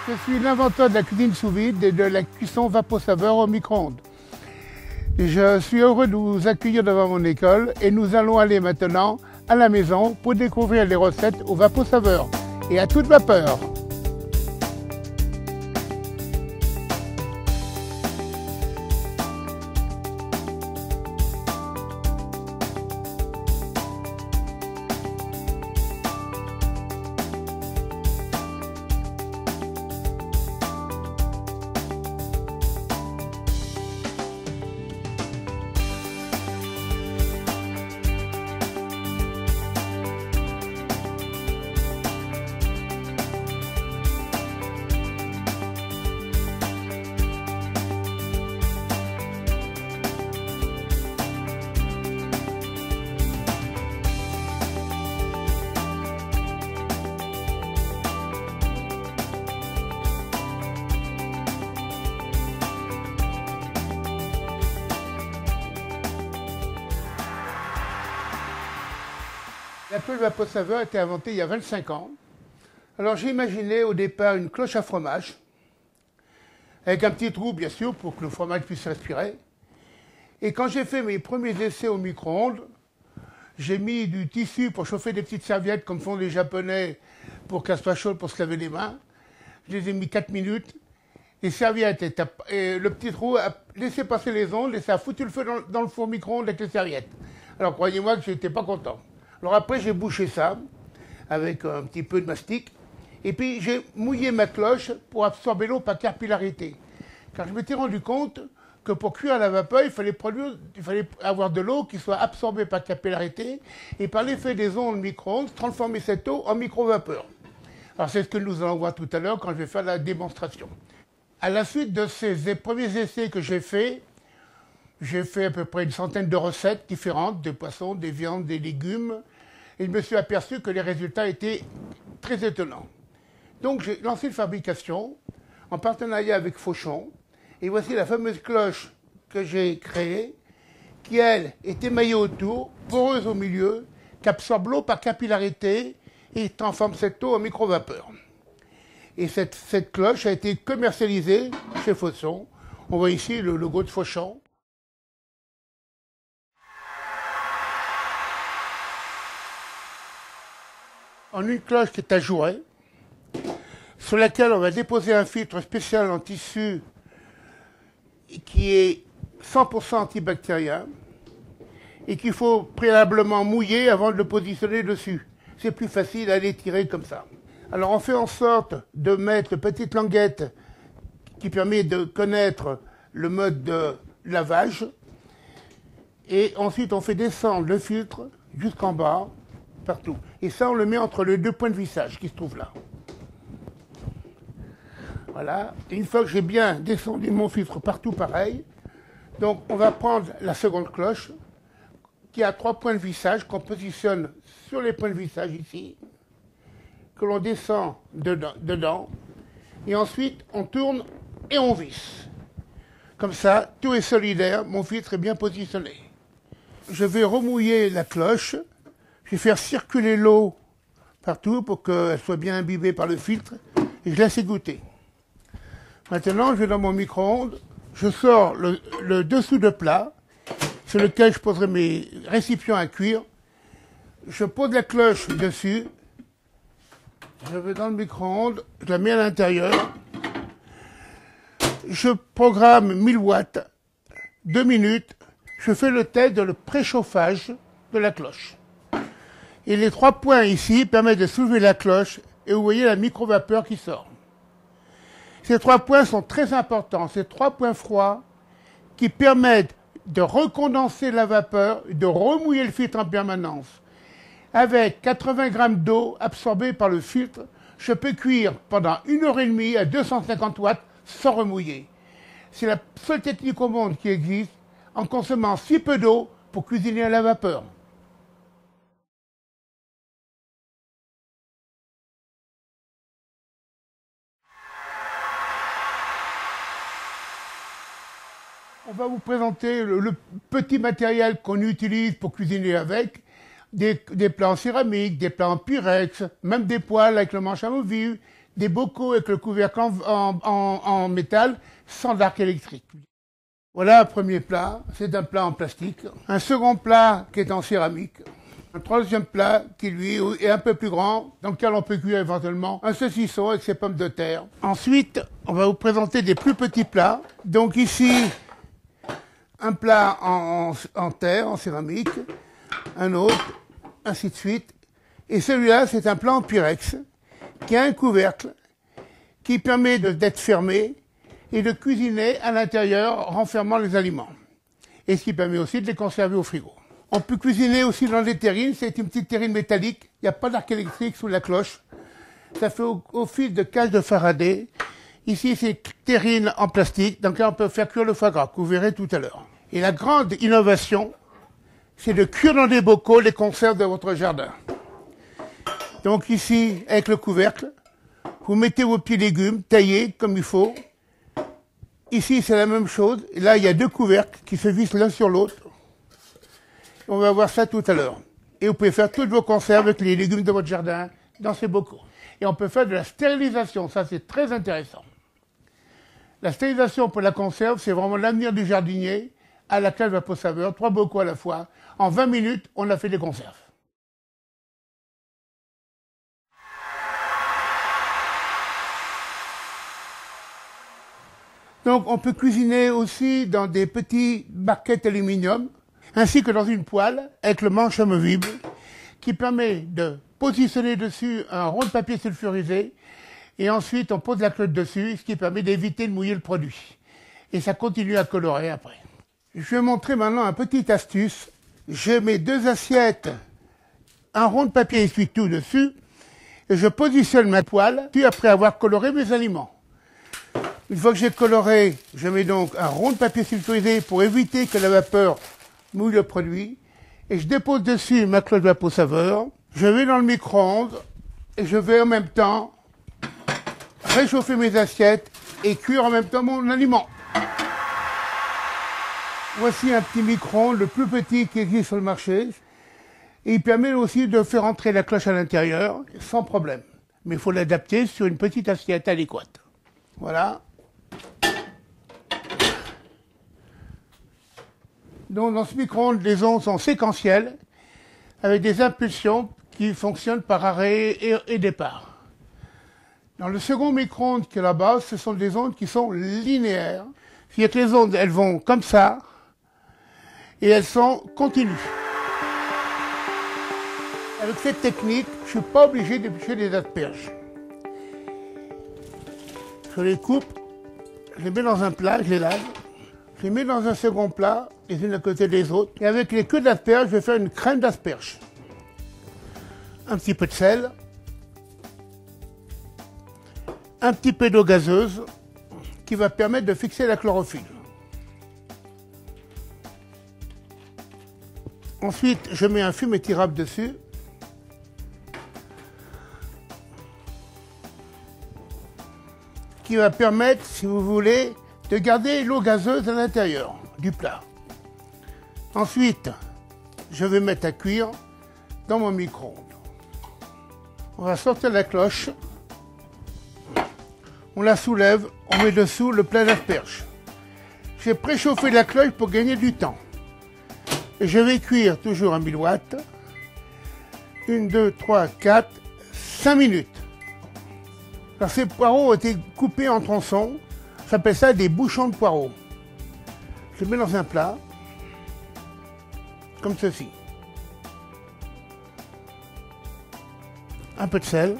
Je suis l'inventeur de la cuisine sous vide et de la cuisson vapeur-saveur au micro-ondes. Je suis heureux de vous accueillir devant mon école et nous allons aller maintenant à la maison pour découvrir les recettes au vapeur-saveur et à toute vapeur. La pelle vapeur-saveur a été inventée il y a 25 ans. Alors j'ai imaginé au départ une cloche à fromage, avec un petit trou bien sûr pour que le fromage puisse respirer. Et quand j'ai fait mes premiers essais au micro-ondes, j'ai mis du tissu pour chauffer des petites serviettes comme font les Japonais pour qu'elles soient chaudes pour se laver les mains. Je les ai mis 4 minutes. Les serviettes et le petit trou a laissé passer les ondes et ça a foutu le feu dans le four micro-ondes avec les serviettes. Alors croyez-moi que je n'étais pas content. Alors après, j'ai bouché ça avec un petit peu de mastic. Et puis, j'ai mouillé ma cloche pour absorber l'eau par capillarité. Car je m'étais rendu compte que pour cuire à la vapeur, il fallait avoir de l'eau qui soit absorbée par capillarité et par l'effet des ondes micro-ondes, transformer cette eau en micro-vapeur. Alors, c'est ce que nous allons voir tout à l'heure quand je vais faire la démonstration. À la suite de ces premiers essais que j'ai fait à peu près une centaine de recettes différentes, des poissons, des viandes, des légumes, et je me suis aperçu que les résultats étaient très étonnants. Donc j'ai lancé une fabrication en partenariat avec Fauchon, et voici la fameuse cloche que j'ai créée, qui elle est émaillée autour, poreuse au milieu, qui absorbe l'eau par capillarité et transforme cette eau en micro-vapeur. Et cette cloche a été commercialisée chez Fauchon. On voit ici le logo de Fauchon. En une cloche qui est ajourée, sur laquelle on va déposer un filtre spécial en tissu qui est 100% antibactérien et qu'il faut préalablement mouiller avant de le positionner dessus. C'est plus facile à l'étirer comme ça. Alors on fait en sorte de mettre une petite languette qui permet de connaître le mode de lavage et ensuite on fait descendre le filtre jusqu'en bas, partout. Et ça, on le met entre les deux points de vissage qui se trouvent là. Voilà. Et une fois que j'ai bien descendu mon filtre partout pareil, donc on va prendre la seconde cloche qui a 3 points de vissage qu'on positionne sur les points de vissage ici, que l'on descend dedans, et ensuite on tourne et on visse. Comme ça, tout est solidaire, mon filtre est bien positionné. Je vais remouiller la cloche. Je vais faire circuler l'eau partout pour qu'elle soit bien imbibée par le filtre et je laisse égoutter. Maintenant, je vais dans mon micro-ondes, je sors le dessous de plat sur lequel je poserai mes récipients à cuire. Je pose la cloche dessus, je vais dans le micro-ondes, je la mets à l'intérieur. Je programme 1000 watts, 2 minutes, je fais le test de le préchauffage de la cloche. Et les 3 points ici permettent de soulever la cloche et vous voyez la micro-vapeur qui sort. Ces 3 points sont très importants. Ces 3 points froids qui permettent de recondenser la vapeur, de remouiller le filtre en permanence. Avec 80 grammes d'eau absorbée par le filtre, je peux cuire pendant 1h30 à 250 watts sans remouiller. C'est la seule technique au monde qui existe en consommant si peu d'eau pour cuisiner à la vapeur. On va vous présenter le petit matériel qu'on utilise pour cuisiner avec, des plats en céramique, des plats en pyrex, même des poêles avec le manche amovible, des bocaux avec le couvercle en métal sans arc électrique. Voilà un premier plat, c'est un plat en plastique. Un second plat qui est en céramique. Un troisième plat qui, lui, est un peu plus grand, dans lequel on peut cuire éventuellement un saucisson avec ses pommes de terre. Ensuite, on va vous présenter des plus petits plats. Donc ici, un plat en terre, en céramique, un autre, ainsi de suite. Et celui-là, c'est un plat en pyrex, qui a un couvercle, qui permet d'être fermé et de cuisiner à l'intérieur, renfermant les aliments. Et ce qui permet aussi de les conserver au frigo. On peut cuisiner aussi dans des terrines, c'est une petite terrine métallique, il n'y a pas d'arc électrique sous la cloche. Ça fait au fil de cage de Faraday. Ici, c'est une terrine en plastique, dans laquelle on peut faire cuire le foie gras, que vous verrez tout à l'heure. Et la grande innovation, c'est de cuire dans des bocaux les conserves de votre jardin. Donc ici, avec le couvercle, vous mettez vos petits légumes taillés comme il faut. Ici, c'est la même chose. Et là, il y a deux couvercles qui se vissent l'un sur l'autre. On va voir ça tout à l'heure. Et vous pouvez faire toutes vos conserves avec les légumes de votre jardin dans ces bocaux. Et on peut faire de la stérilisation. Ça, c'est très intéressant. La stérilisation pour la conserve, c'est vraiment l'avenir du jardinier à la cage vapeur saveur, 3 bocaux à la fois. En 20 minutes, on a fait des conserves. Donc, on peut cuisiner aussi dans des petits barquettes aluminium, ainsi que dans une poêle avec le manche amovible, qui permet de positionner dessus un rond de papier sulfurisé, et ensuite on pose la cloche dessus, ce qui permet d'éviter de mouiller le produit. Et ça continue à colorer après. Je vais montrer maintenant une petite astuce. Je mets 2 assiettes, un rond de papier essuie-tout dessus, et je positionne ma poêle, puis après avoir coloré mes aliments. Une fois que j'ai coloré, je mets donc un rond de papier sulfurisé pour éviter que la vapeur mouille le produit. Et je dépose dessus ma cloche vapeur saveur. Je vais dans le micro-ondes et je vais en même temps réchauffer mes assiettes et cuire en même temps mon aliment. Voici un petit micro-ondes, le plus petit qui existe sur le marché. Et il permet aussi de faire entrer la cloche à l'intérieur sans problème. Mais il faut l'adapter sur une petite assiette adéquate. Voilà. Donc dans ce micro-ondes, les ondes sont séquentielles, avec des impulsions qui fonctionnent par arrêt et départ. Dans le second micro-ondes qui est là-bas, ce sont des ondes qui sont linéaires. C'est-à-dire que les ondes, elles vont comme ça, et elles sont continues. Avec cette technique, je ne suis pas obligé d'éplucher des asperges. Je les coupe, je les mets dans un plat, je les lave. Je les mets dans un second plat, les unes à côté des autres. Et avec les queues d'asperges, je vais faire une crème d'asperges. Un petit peu de sel. Un petit peu d'eau gazeuse qui va permettre de fixer la chlorophylle. Ensuite, je mets un fume étirable dessus. Qui va permettre, si vous voulez, de garder l'eau gazeuse à l'intérieur du plat. Ensuite, je vais mettre à cuire dans mon micro-ondes. On va sortir la cloche. On la soulève, on met dessous le plat d'asperges. J'ai préchauffé la cloche pour gagner du temps. Et je vais cuire toujours à 1000 watts. 1, 2, 3, 4, 5 minutes. Alors ces poireaux ont été coupés en tronçons. J'appelle ça des bouchons de poireaux. Je les mets dans un plat, comme ceci. Un peu de sel.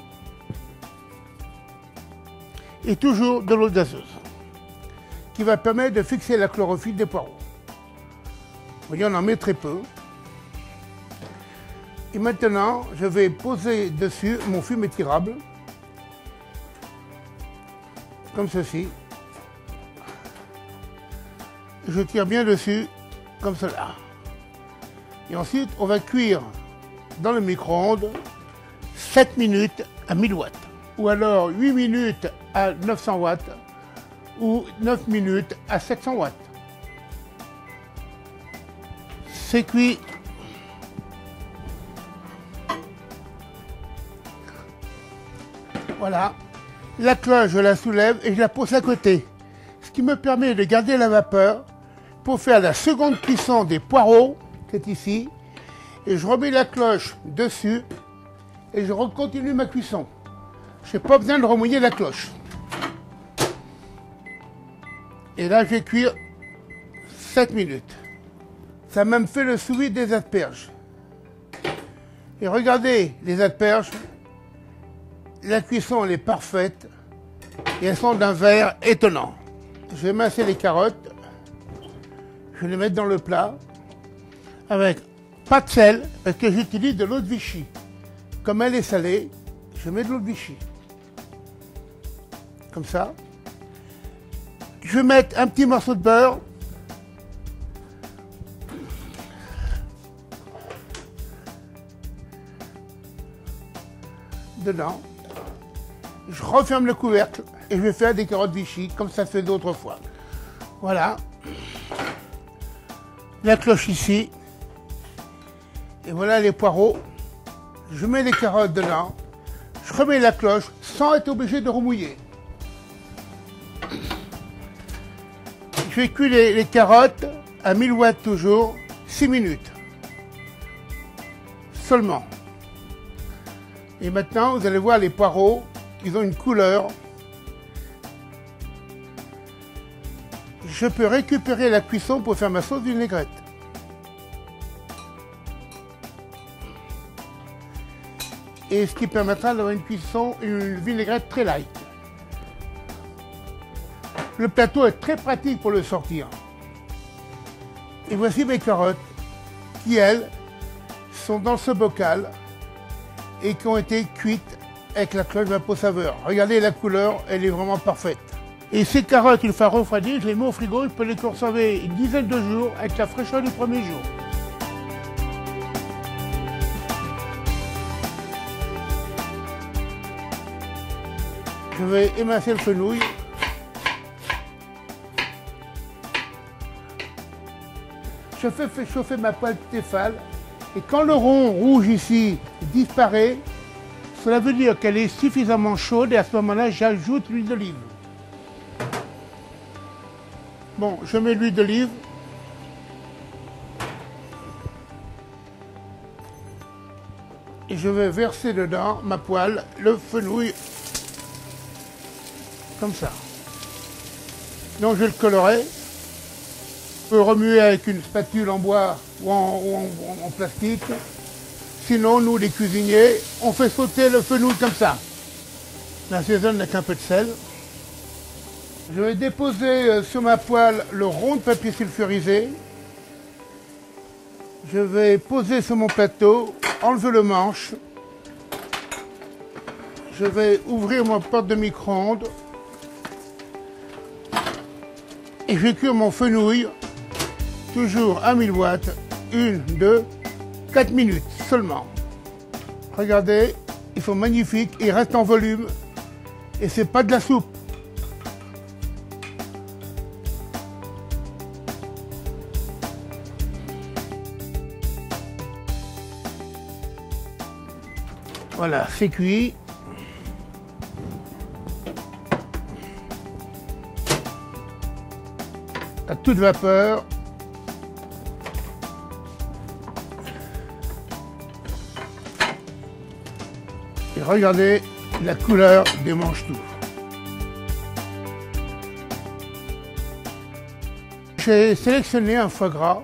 Et toujours de l'eau gazeuse, qui va permettre de fixer la chlorophylle des poireaux. Vous voyez, on en met très peu. Et maintenant, je vais poser dessus mon fume étirable, comme ceci. Je tire bien dessus, comme cela. Et ensuite, on va cuire dans le micro-ondes 7 minutes à 1000 watts. Ou alors 8 minutes à 900 watts, ou 9 minutes à 700 watts. C'est cuit. Voilà. La cloche, je la soulève et je la pose à côté. Ce qui me permet de garder la vapeur pour faire la seconde cuisson des poireaux, qui est ici. Et je remets la cloche dessus et je continue ma cuisson. Je n'ai pas besoin de remouiller la cloche. Et là, je vais cuire 7 minutes. Ça m'a même fait le sous-vide des asperges. Et regardez les asperges. La cuisson, elle est parfaite. Et elles sont d'un vert étonnant. Je vais masser les carottes. Je vais les mettre dans le plat. Avec pas de sel, parce que j'utilise de l'eau de Vichy. Comme elle est salée, je mets de l'eau de Vichy. Comme ça. Je vais mettre un petit morceau de beurre. Dedans. Je referme le couvercle et je vais faire des carottes Vichy comme ça fait d'autres fois. Voilà. La cloche ici. Et voilà les poireaux. Je mets les carottes dedans. Je remets la cloche sans être obligé de remouiller. Je vais cuire les carottes à 1000 watts toujours, 6 minutes. Seulement. Et maintenant, vous allez voir les poireaux, ils ont une couleur. Je peux récupérer la cuisson pour faire ma sauce vinaigrette. Et ce qui permettra d'avoir une vinaigrette très light. Le plateau est très pratique pour le sortir. Et voici mes carottes qui, elles, sont dans ce bocal et qui ont été cuites avec la cloche vapeur saveur. Regardez la couleur, elle est vraiment parfaite. Et ces carottes, une fois refroidies, je les mets au frigo, je peux les conserver une dizaine de jours avec la fraîcheur du premier jour. Je vais émincer le fenouil. Je fais chauffer ma poêle Tefal et quand le rond rouge ici disparaît, cela veut dire qu'elle est suffisamment chaude et à ce moment-là, j'ajoute l'huile d'olive. Bon, je mets l'huile d'olive. Et je vais verser dedans ma poêle, le fenouil, comme ça. Donc je vais le colorer. Je peux remuer avec une spatule en bois ou en plastique. Sinon, nous, les cuisiniers, on fait sauter le fenouil comme ça. J'assaisonne avec un peu de sel. Je vais déposer sur ma poêle le rond de papier sulfurisé. Je vais poser sur mon plateau, enlever le manche. Je vais ouvrir ma porte de micro-ondes. Et je vais cuire mon fenouil, toujours à 1000 watts, 1, 2, 4 minutes seulement. Regardez, ils sont magnifiques, ils restent en volume et c'est pas de la soupe. Voilà, c'est cuit. À toute vapeur. Et regardez la couleur des manches-tout. J'ai sélectionné un foie gras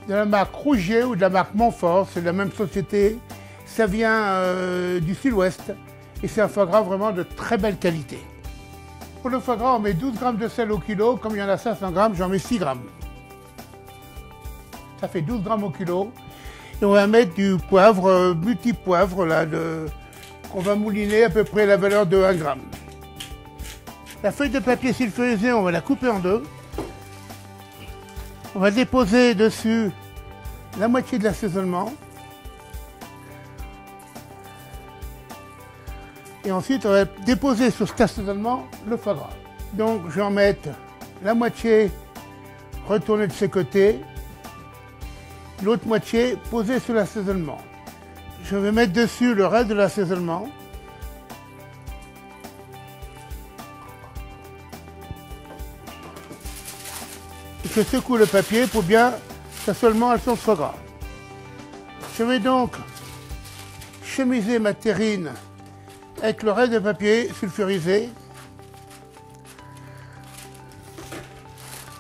de la marque Rougier ou de la marque Montfort, c'est de la même société. Ça vient du sud-ouest et c'est un foie gras vraiment de très belle qualité. Pour le foie gras, on met 12 grammes de sel au kilo. Comme il y en a 500 grammes, j'en mets 6 grammes. Ça fait 12 grammes au kilo. Et on va mettre du poivre, multi-poivre, là, qu'on va mouliner à peu près la valeur de 1 gramme. La feuille de papier sulfurisé, on va la couper en deux. On va déposer dessus la moitié de l'assaisonnement. Et ensuite, on va déposer sur cet assaisonnement le foie gras. Donc, je vais en mettre la moitié retournée de ce côté, l'autre moitié posée sur l'assaisonnement. Je vais mettre dessus le reste de l'assaisonnement. je secoue le papier pour bien que seulement elles sont de foie gras. Je vais donc chemiser ma terrine avec le reste de papier sulfurisé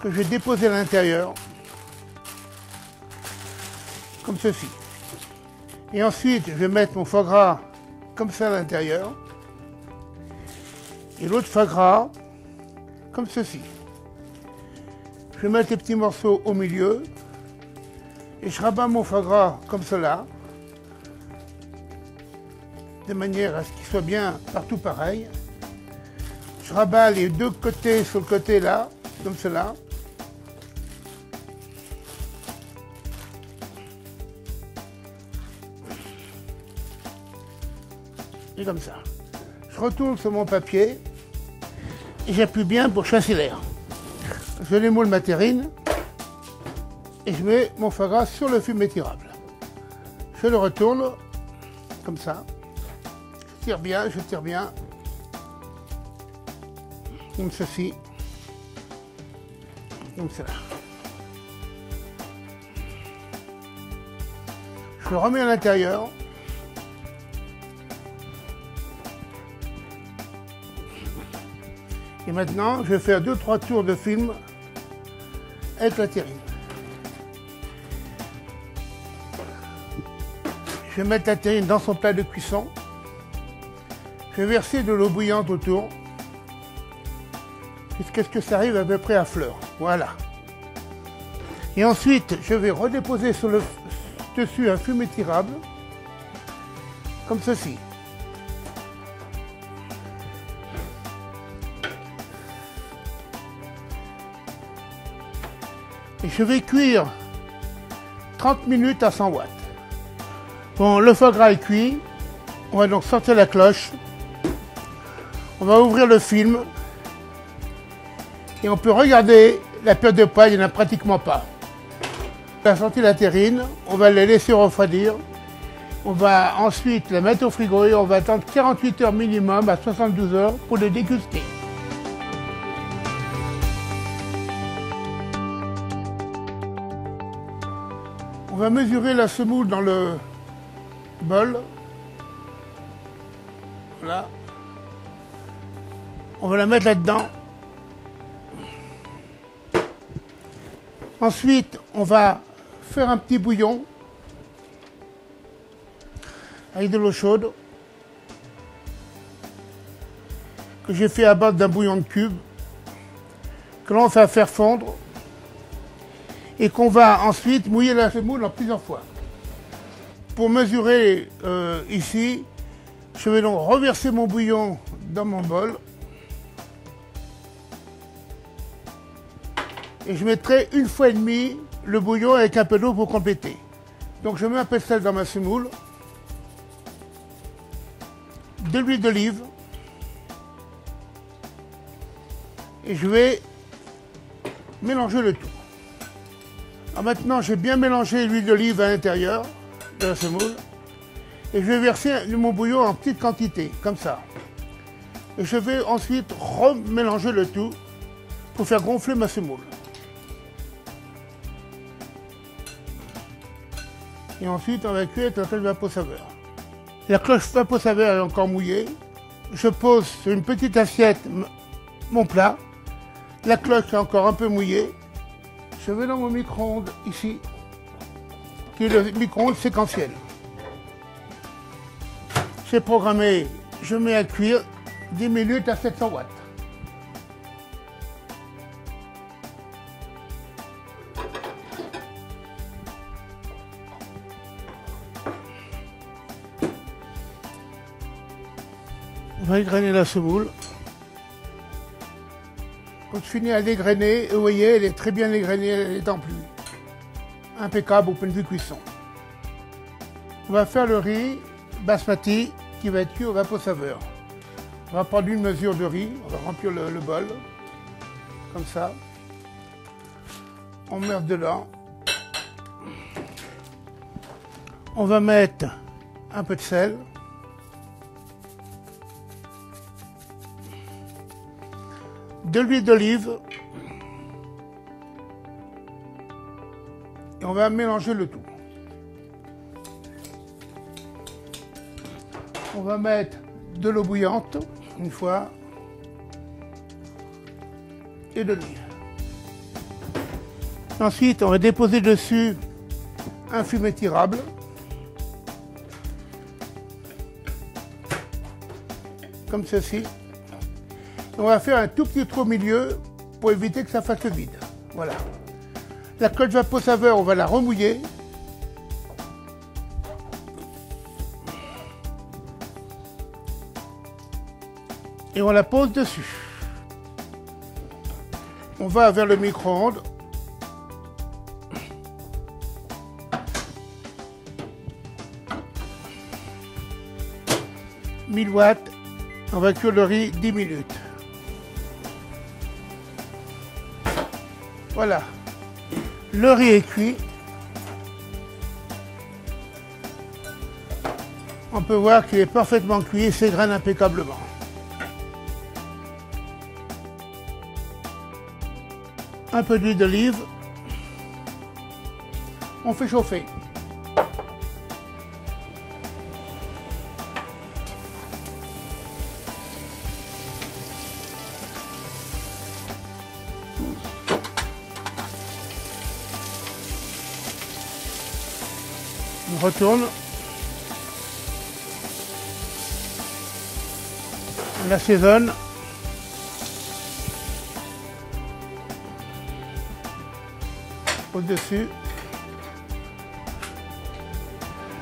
que je vais déposer à l'intérieur, comme ceci. Et ensuite, je vais mettre mon foie gras comme ça à l'intérieur et l'autre foie gras comme ceci. Je vais mettre les petits morceaux au milieu et je rabats mon foie gras comme cela, de manière à ce qu'il soit bien partout pareil. Je rabats les deux côtés sur le côté là, comme cela. Et comme ça. Je retourne sur mon papier et j'appuie bien pour chasser l'air. Je démoule ma terrine et je mets mon foie gras sur le film étirable. Je le retourne comme ça. Je tire bien, comme ceci, comme cela. Je le remets à l'intérieur. Et maintenant, je vais faire 2-3 tours de film avec la terrine. Je vais mettre la terrine dans son plat de cuisson. Je vais verser de l'eau bouillante autour, jusqu'à ce que ça arrive à peu près à fleur. Voilà. Et ensuite, je vais redéposer sur le dessus un film étirable, comme ceci. Et je vais cuire 30 minutes à 100 watts. Bon, le foie gras est cuit. On va donc sortir la cloche. On va ouvrir le film. Et on peut regarder la perte de poils, il n'y en a pratiquement pas. On a sorti la terrine, on va la laisser refroidir. On va ensuite la mettre au frigo et on va attendre 48 heures minimum à 72 heures pour le déguster. On va mesurer la semoule dans le bol. Voilà. On va la mettre là-dedans. Ensuite, on va faire un petit bouillon avec de l'eau chaude que j'ai fait à base d'un bouillon de cube que l'on va faire fondre et qu'on va ensuite mouiller la semoule en plusieurs fois. Pour mesurer ici, je vais donc reverser mon bouillon dans mon bol et je mettrai 1,5 fois le bouillon avec un peu d'eau pour compléter. Donc je mets un peu de sel dans ma semoule, de l'huile d'olive et je vais mélanger le tout. Alors maintenant, j'ai bien mélangé l'huile d'olive à l'intérieur de la semoule et je vais verser mon bouillon en petite quantité, comme ça. Et je vais ensuite remélanger le tout pour faire gonfler ma semoule. Et ensuite, on va cuire avec la cloche vapeur-saveur. La cloche vapeur-saveur est encore mouillée. Je pose sur une petite assiette mon plat. La cloche est encore un peu mouillée. Je vais dans mon micro-ondes ici, qui est le micro-ondes séquentiel. C'est programmé, je mets à cuire 10 minutes à 700 watts. On va égrainer la semoule. Quand je finis à dégrainer, vous voyez, elle est très bien égrainée, elle est en pluie. Impeccable au point de vue cuisson. On va faire le riz basmati qui va être cuit au vapeur-saveur. On va prendre une mesure de riz, on va remplir le bol, comme ça. On met dedans. On va mettre un peu de sel. De l'huile d'olive, On va mélanger le tout. On va mettre de l'eau bouillante, une fois, et de l'huile. Ensuite, on va déposer dessus un fumet tirable. Comme ceci. On va faire un tout petit trou au milieu pour éviter que ça fasse le vide. Voilà. La cloche Vapeau Saveur, on va la remouiller. Et on la pose dessus. On va vers le micro-ondes. « 1000 watts ». On va cuire le riz 10 minutes. Voilà. Le riz est cuit. On peut voir qu'il est parfaitement cuit et s'égrène impeccablement. Un peu d'huile d'olive. On fait chauffer. On retourne. On assaisonne. Au-dessus.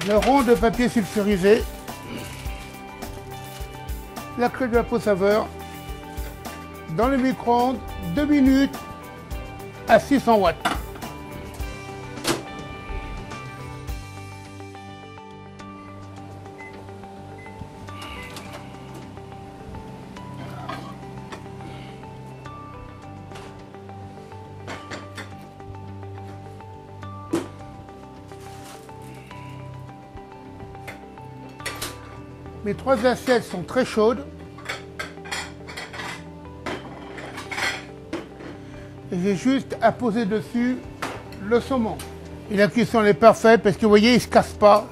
Le rond de papier sulfurisé. La cloche Vapeau Saveur. Dans le micro-ondes, 2 minutes à 600 watts. Mes 3 assiettes sont très chaudes. Et j'ai juste à poser dessus le saumon. Et la cuisson elle est parfaite parce que vous voyez, il ne se casse pas.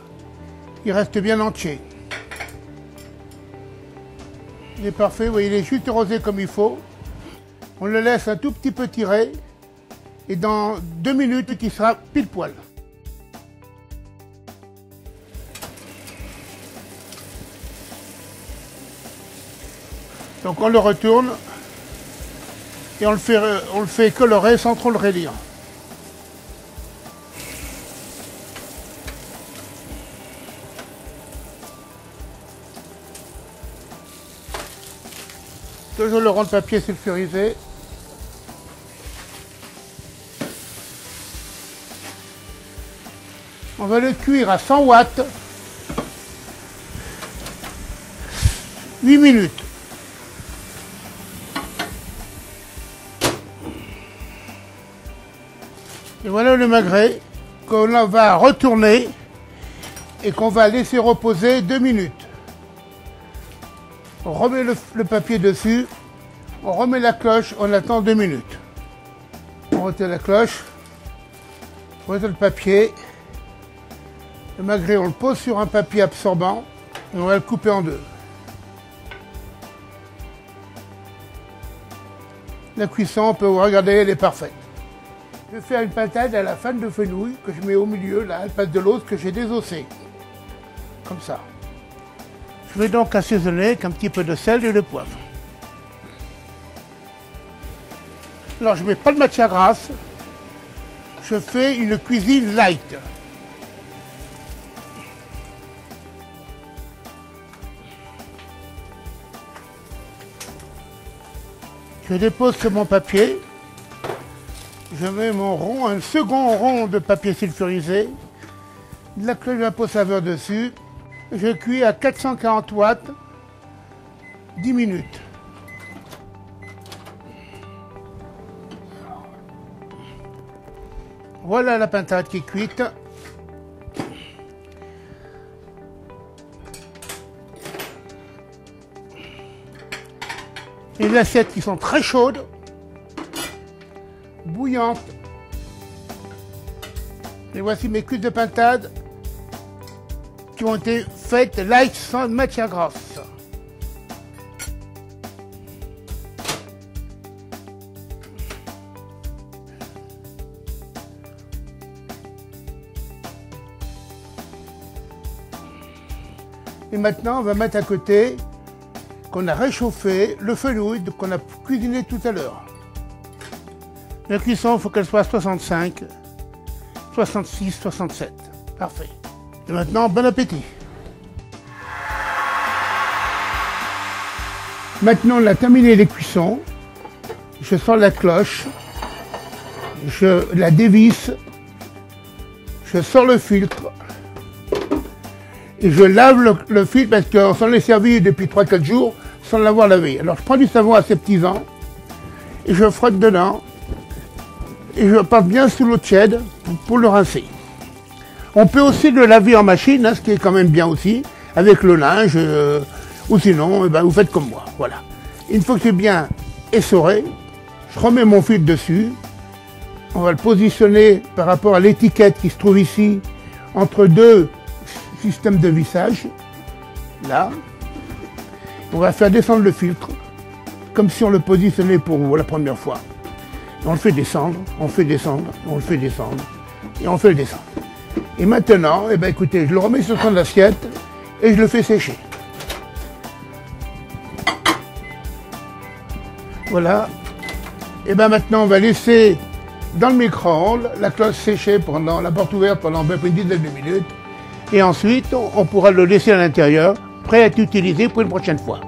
Il reste bien entier. Il est parfait, vous voyez, il est juste rosé comme il faut. On le laisse un tout petit peu tirer. Et dans 2 minutes, il sera pile poil. Donc on le retourne et on le fait colorer sans trop le raidir. Toujours le rond de papier sulfurisé. On va le cuire à 100 watts 8 minutes. Et voilà le magret qu'on va retourner et qu'on va laisser reposer 2 minutes. On remet le papier dessus, on remet la cloche, on attend 2 minutes. On retire la cloche, on retire le papier. Le magret, on le pose sur un papier absorbant et on va le couper en 2. La cuisson, on peut regarder, elle est parfaite. Je vais faire une pintade à la fan de fenouil que je mets au milieu, là, une pâte de l'os que j'ai désossée. Comme ça. Je vais donc assaisonner avec un petit peu de sel et de poivre. Alors je ne mets pas de matière grasse. Je fais une cuisine light. Je dépose sur mon papier. Je mets mon rond, un second rond de papier sulfurisé, de la cloche Vapeau Saveur dessus. Je cuis à 440 watts 10 minutes. Voilà la pintade qui est cuite. Et les assiettes qui sont très chaudes, bouillantes. Et voici mes cuisses de pintade qui ont été faites light sans matière grasse. Et maintenant, on va mettre à côté qu'on a réchauffé le fenouil qu'on a cuisiné tout à l'heure. La cuisson, il faut qu'elle soit à 65, 66, 67. Parfait. Et maintenant, bon appétit. Maintenant, on a terminé les cuissons. Je sors la cloche. Je la dévisse. Je sors le filtre. Et je lave le filtre parce qu'on s'en est servi depuis 3-4 jours sans l'avoir lavé. Alors je prends du savon aseptisant et je frotte dedans et je passe bien sous l'eau tiède pour le rincer. On peut aussi le laver en machine, hein, ce qui est quand même bien aussi, avec le linge, ou sinon, vous faites comme moi. Voilà. Une fois que c'est bien essoré, je remets mon filtre dessus. On va le positionner par rapport à l'étiquette qui se trouve ici, entre deux système de vissage, là. On va faire descendre le filtre, comme si on le positionnait pour la première fois. Et on le fait descendre, on le fait descendre, on le fait descendre, et on fait le descendre. Et maintenant, écoutez, je le remets sur son assiette, et je le fais sécher. Voilà. Et maintenant, on va laisser dans le micro-ondes la cloche sécher pendant, la porte ouverte pendant une dizaine de minutes. Et ensuite, on pourra le laisser à l'intérieur, prêt à être utilisé pour une prochaine fois.